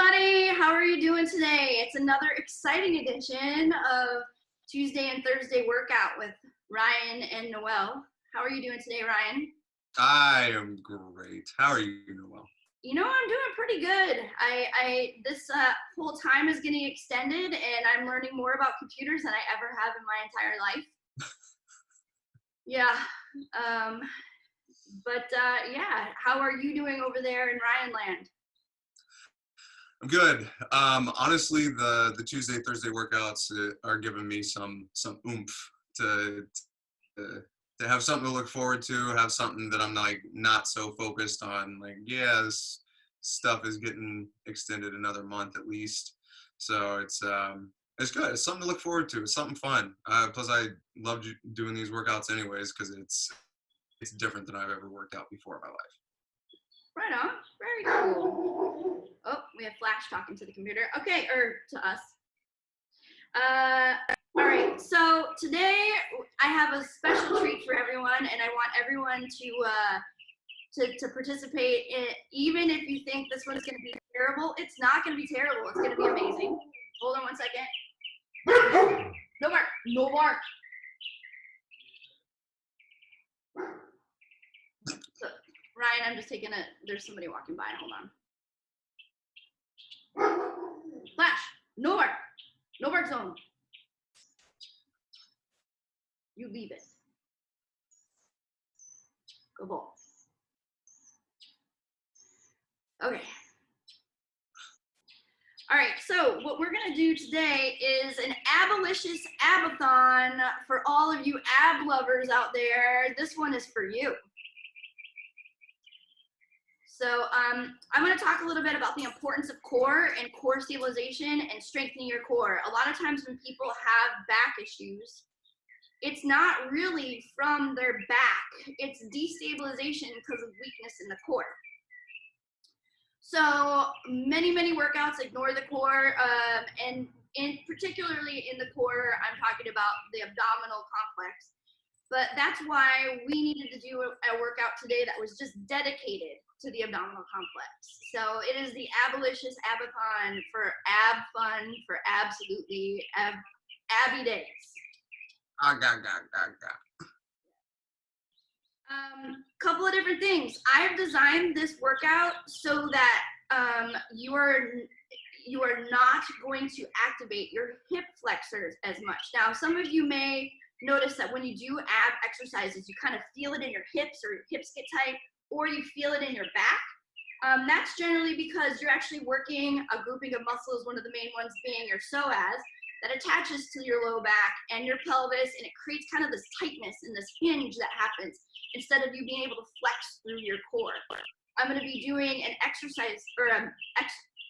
everybody. How are you doing today? It's another exciting edition of Tuesday and Thursday workout with Ryan and Noel. How are you doing today, Ryan? I am great. How are you, Noel? You know, I'm doing pretty good. This whole time is getting extended, and I'm learning more about computers than I ever have in my entire life. Yeah. Yeah. How are you doing over there in Ryan land? I'm good. Honestly, the Tuesday, Thursday workouts are giving me some oomph to have something to look forward to, have something that I'm not so focused on. Like, yeah, this stuff is getting extended another month at least. So it's good. It's something to look forward to. It's something fun. Plus, I love doing these workouts anyways because it's different than I've ever worked out before in my life. Right on. Very cool. Oh, we have Flash talking to the computer. Okay, or to us. All right, so today I have a special treat for everyone, and I want everyone to participate in it. Even if you think this one's going to be terrible, it's not going to be terrible. It's going to be amazing. Hold on one second. No bark. No bark. So, Ryan, I'm just taking there's somebody walking by. Hold on. Flash. No bark. No bark zone. You leave it. Go ball. Okay. All right, so what we're gonna do today is an abolicious abathon for all of you ab lovers out there. This one is for you. So I'm going to talk a little bit about the importance of core and core stabilization and strengthening your core. A lot of times when people have back issues, it's not really from their back. It's destabilization because of weakness in the core. So many workouts ignore the core, and particularly in the core, I'm talking about the abdominal complex. But that's why we needed to do a workout today that was just dedicated to the abdominal complex. So it is the abolicious abathon for ab fun, for absolutely abby days. Couple of different things. I've designed this workout so that you are not going to activate your hip flexors as much. Now, some of you may notice that when you do ab exercises, you kind of feel it in your hips, or your hips get tight, or you feel it in your back. That's generally because you're actually working a grouping of muscles, one of the main ones being your psoas, that attaches to your low back and your pelvis, and it creates kind of this tightness and this hinge that happens instead of you being able to flex through your core. I'm going to be doing an exercise or an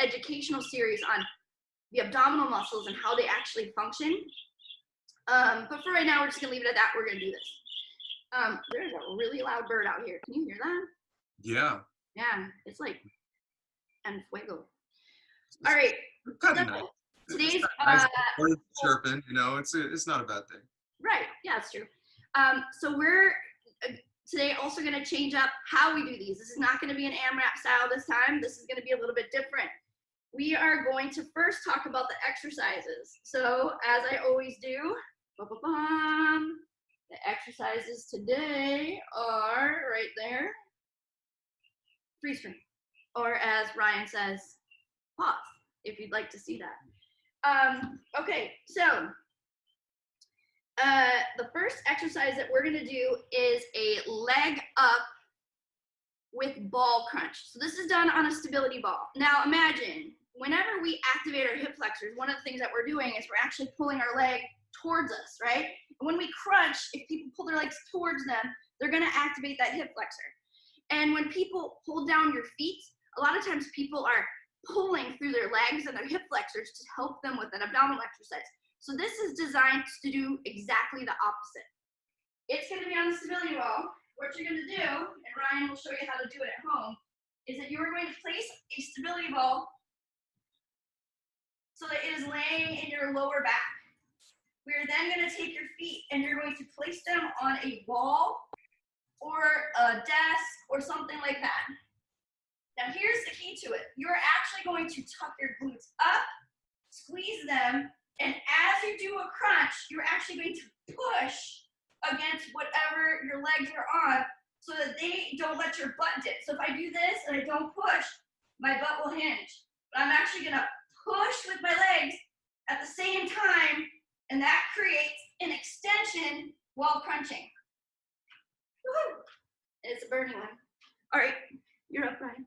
educational series on the abdominal muscles and how they actually function. But for right now, we're just gonna leave it at that. We're gonna do this. There's a really loud bird out here. Can you hear that? Yeah. Yeah, it's like en fuego. All right. Kind of nice. Today's birds chirping. You know, it's not a bad thing. Right. Yeah, it's true. So we're today also gonna change up how we do these. This is not gonna be an AMRAP style this time. This is gonna be a little bit different. We are going to first talk about the exercises. So as I always do. The exercises today are right there. Freeze frame, or as Ryan says, pause, if you'd like to see that. Okay, so the first exercise that we're gonna do is a leg up with ball crunch. So this is done on a stability ball. Now imagine, whenever we activate our hip flexors, one of the things that we're doing is we're actually pulling our leg towards us, right? And when we crunch, if people pull their legs towards them, they're gonna activate that hip flexor. And when people pull down your feet, a lot of times people are pulling through their legs and their hip flexors to help them with an abdominal exercise. So this is designed to do exactly the opposite. It's gonna be on the stability ball. What you're gonna do, and Ryan will show you how to do it at home, is that you are going to place a stability ball so that it is laying in your lower back. We are then going to take your feet and you're going to place them on a wall or a desk or something like that. Now here's the key to it. You're actually going going to tuck your glutes up, squeeze them, and as you do a crunch, you're actually going to push against whatever your legs are on so that they don't let your butt dip. So if I do this and I don't push, my butt will hinge. But I'm actually gonna push with my legs at the same time, and that creates an extension while crunching. Woo-hoo. It's a burning one. All right, you're up, Ryan.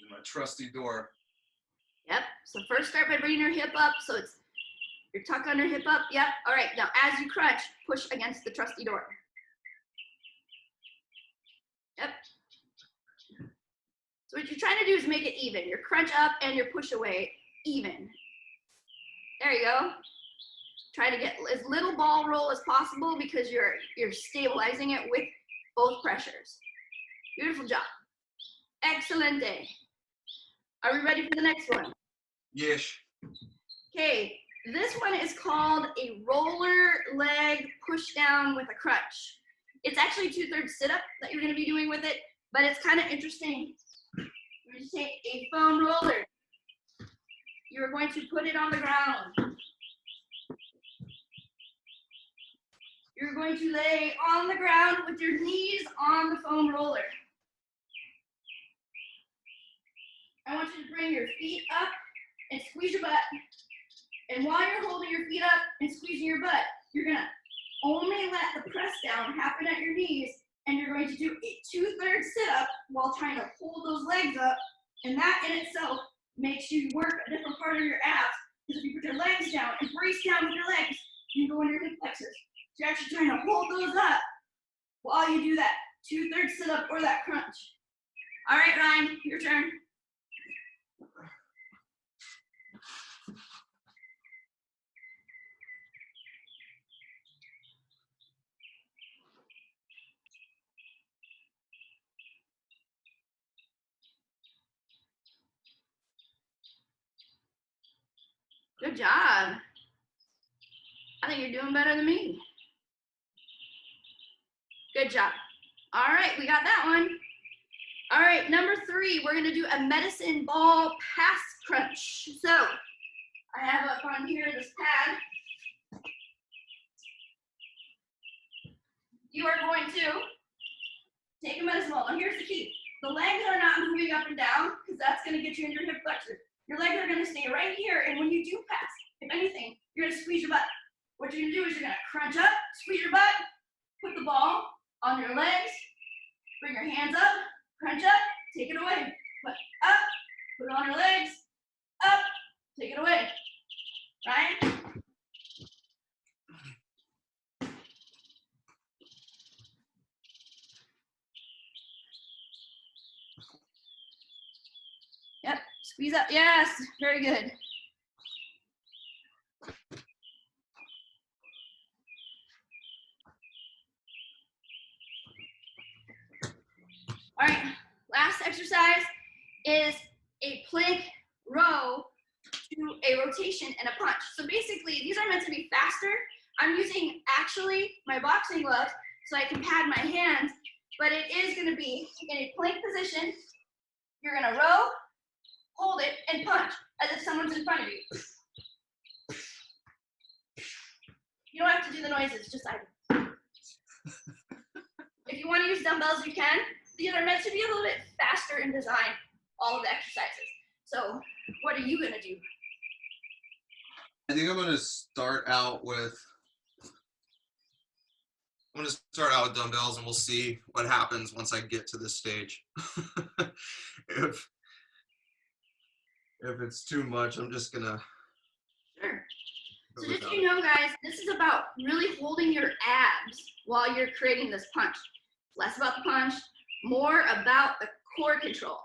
My trusty door. Yep, so first start by bringing your hip up, so it's your tuck under, hip up, yep. All right, now as you crunch, push against the trusty door. Yep. So what you're trying to do is make it even. Your crunch up and your push away even. There you go. Try to get as little ball roll as possible because you're stabilizing it with both pressures. Beautiful job. Excelente. Are we ready for the next one? Yes. Okay, this one is called a roller leg push down with a crunch. It's actually a 2/3 sit-up that you're gonna be doing with it, but it's kind of interesting. You're going to take a foam roller. You're going to put it on the ground. You're going to lay on the ground with your knees on the foam roller. I want you to bring your feet up and squeeze your butt. And while you're holding your feet up and squeezing your butt, you're gonna only let the press down happen at your knees, and you're going to do a 2/3 sit-up while trying to hold those legs up, and that in itself makes you work a different part of your abs, because if you put your legs down and brace down with your legs, you go into your hip flexors. So you're actually trying to hold those up while you do that 2/3 sit-up or that crunch. All right, Ryan, your turn. Good job. I think you're doing better than me. Good job. All right, we got that one. All right, number 3, we're gonna do a medicine ball pass crunch. So I have up on here this pad. You are going to take a medicine ball. Now here's the key. The legs are not moving up and down because that's gonna get you into your hip flexor. Your legs are gonna stay right here, and when you do pass, if anything, you're gonna squeeze your butt. What you're gonna do is you're gonna crunch up, squeeze your butt, put the ball on your legs, bring your hands up, crunch up, take it away. Put up, put it on your legs, up, take it away. Right? Yep, squeeze up, yes, very good. All right, last exercise is a plank row to a rotation and a punch. So basically, these are meant to be faster. I'm using actually my boxing gloves so I can pad my hands, but it is gonna be in a plank position. You're gonna row, hold it, and punch as if someone's in front of you. You don't have to do the noises, just I do. If you want to use dumbbells, you can. These are meant to be a little bit faster in design, all of the exercises. So what are you gonna do? I think I'm gonna start out with dumbbells, and we'll see what happens once I get to this stage. if it's too much, I'm just gonna. Sure. So just so you know, guys, this is about really holding your abs while you're creating this punch. Less about the punch, more about the core control.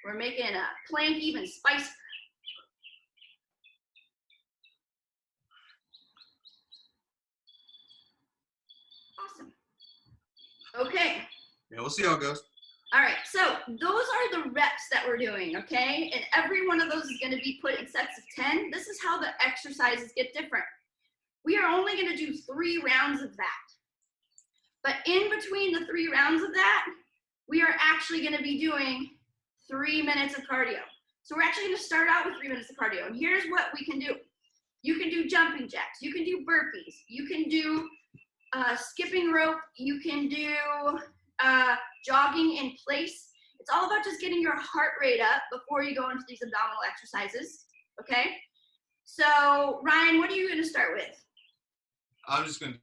We're making a plank even spicier. Awesome. Okay. Yeah, we'll see how it goes. All right, so those are the reps that we're doing, okay? And every one of those is gonna be put in sets of 10. This is how the exercises get different. We are only gonna do 3 rounds of that. But in between the 3 rounds of that, we are actually gonna be doing 3 minutes of cardio. So we're actually gonna start out with 3 minutes of cardio. And here's what we can do. You can do jumping jacks, you can do burpees, you can do skipping rope, you can do jogging in place. It's all about just getting your heart rate up before you go into these abdominal exercises, okay? So Ryan, what are you gonna start with? I'm just gonna.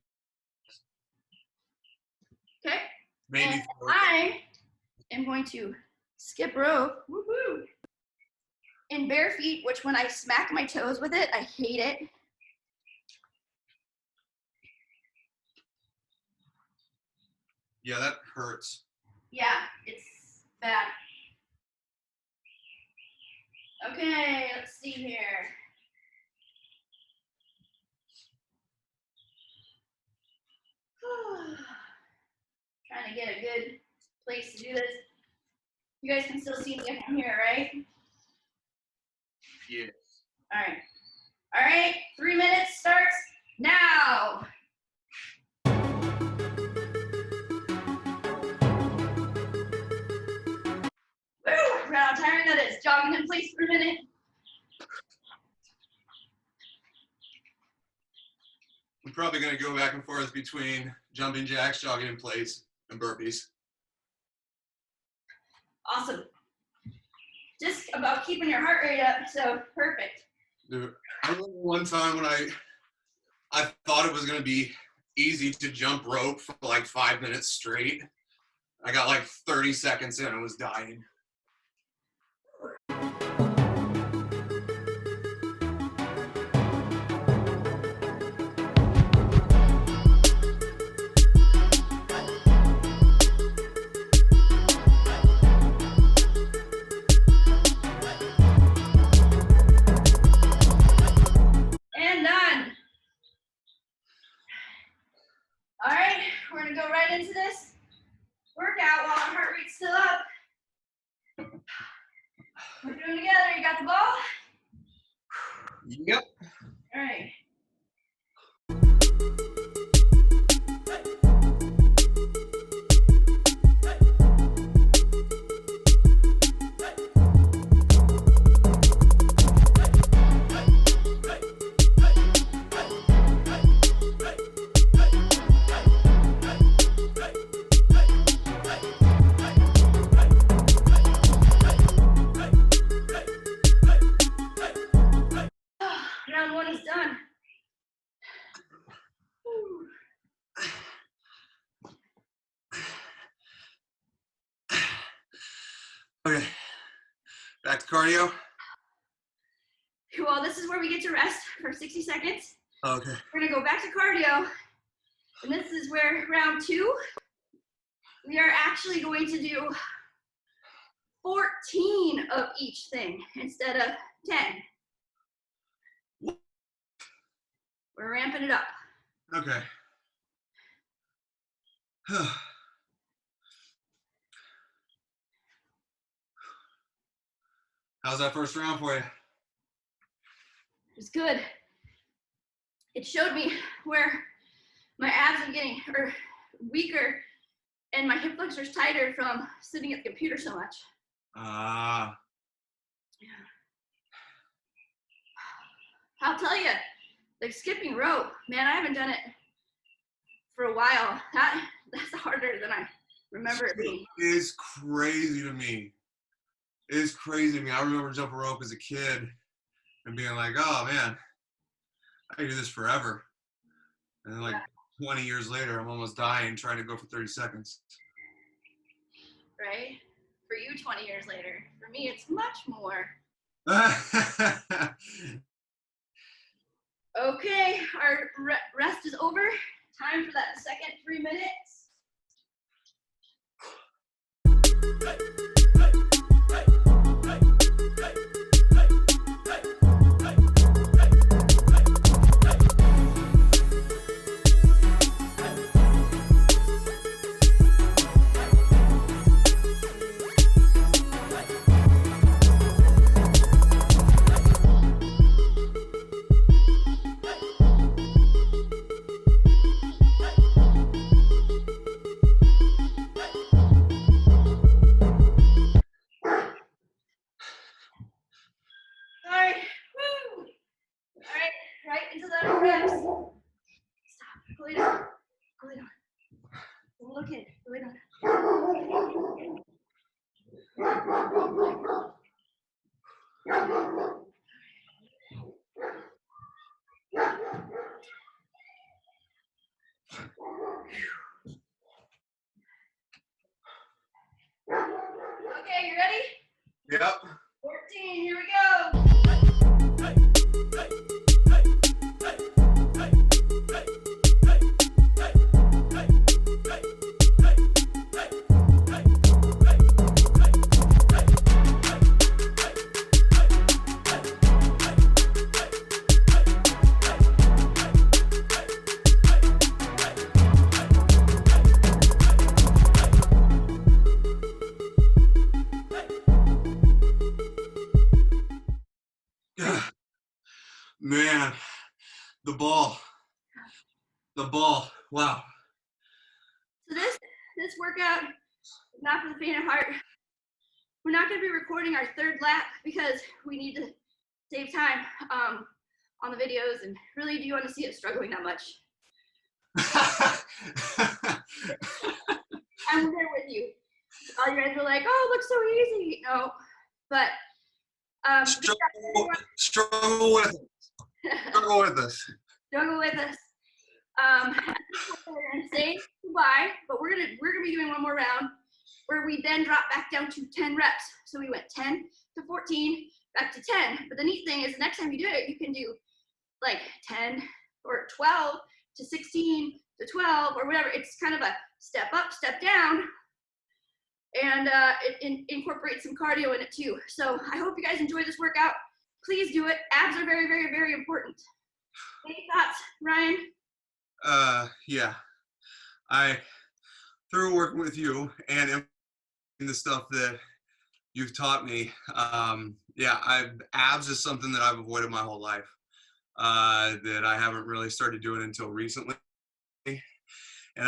Okay. Maybe. And I am going to skip rope, woohoo, in bare feet, which when I smack my toes with it, I hate it. Yeah, that hurts. Yeah, it's bad. Okay, let's see here. Trying to get a good place to do this. You guys can still see me from here, right? Yes. All right. All right, 3 minutes starts now. Woo! How tiring that is. Jogging in place for a minute. I'm probably gonna go back and forth between jumping jacks, jogging in place, and burpees. Awesome. Just about keeping your heart rate up, so perfect. Dude, I remember one time when I thought it was gonna be easy to jump rope for like 5 minutes straight. I got like 30 seconds in and was dying. And done. All right, we're gonna go right into this workout while our heart rate's still up. We're doing it together. You got the ball? Yep. All right. Round 1 is done. Whew. Okay. Back to cardio. Well, this is where we get to rest for 60 seconds. Okay. We're gonna go back to cardio. And this is where round 2, we are actually going to do 14 of each thing instead of 10. We're ramping it up. Okay. How's that first round for you? It was good. It showed me where my abs are getting weaker and my hip flexors tighter from sitting at the computer so much. Ah. I'll tell you, like skipping rope, man, I haven't done it for a while. That's harder than I remember it being. It is crazy to me. It is crazy to me. I remember jumping rope as a kid and being like, oh man, I can do this forever. And then like 20 years later, I'm almost dying trying to go for 30 seconds. Right? For you, 20 years later. For me, it's much more. Okay, our rest is over. Time for that second 3 minutes. Okay, you ready? Yep. 14, here we go. Man, the ball. Wow. So this workout is not for the faint of heart. We're not going to be recording our third lap because we need to save time on the videos, and really, do you want to see us struggling that much? I'm there with you. All you guys are like, "Oh, it looks so easy." No, but struggle with us. Struggle with us. Struggle with us. We're gonna say goodbye, but we're gonna be doing one more round where we then drop back down to 10 reps. So we went 10 to 14, back to 10. But the neat thing is, the next time you do it, you can do like 10 or 12 to 16 to 12 or whatever. It's kind of a step up, step down, and it incorporates some cardio in it too. So I hope you guys enjoy this workout. Please do it. Abs are very, very, very important. Any thoughts, Ryan? Yeah. Through working with you and the stuff that you've taught me, abs is something that I've avoided my whole life, that I haven't really started doing until recently. And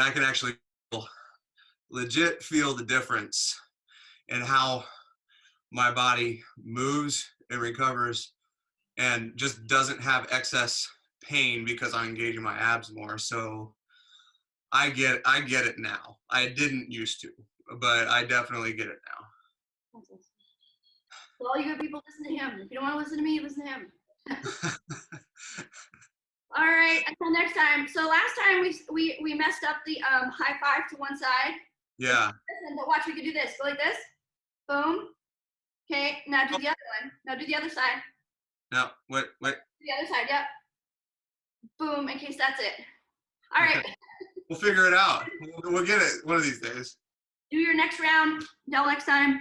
I can actually legit feel the difference in how my body moves and recovers and just doesn't have excess pain because I'm engaging my abs more. So I get it now. I didn't used to, but I definitely get it now. So all you good people, listen to him. If you don't want to listen to me, listen to him. All right, until next time. So last time we messed up the high five to one side. Yeah. But watch, we can do this. Go like this. Boom. Okay, now do the other one. Now do the other side. No, wait. The other side, yep. Boom, in case that's it. All right. Okay. We'll figure it out. We'll get it one of these days. Do your next round. Until next time.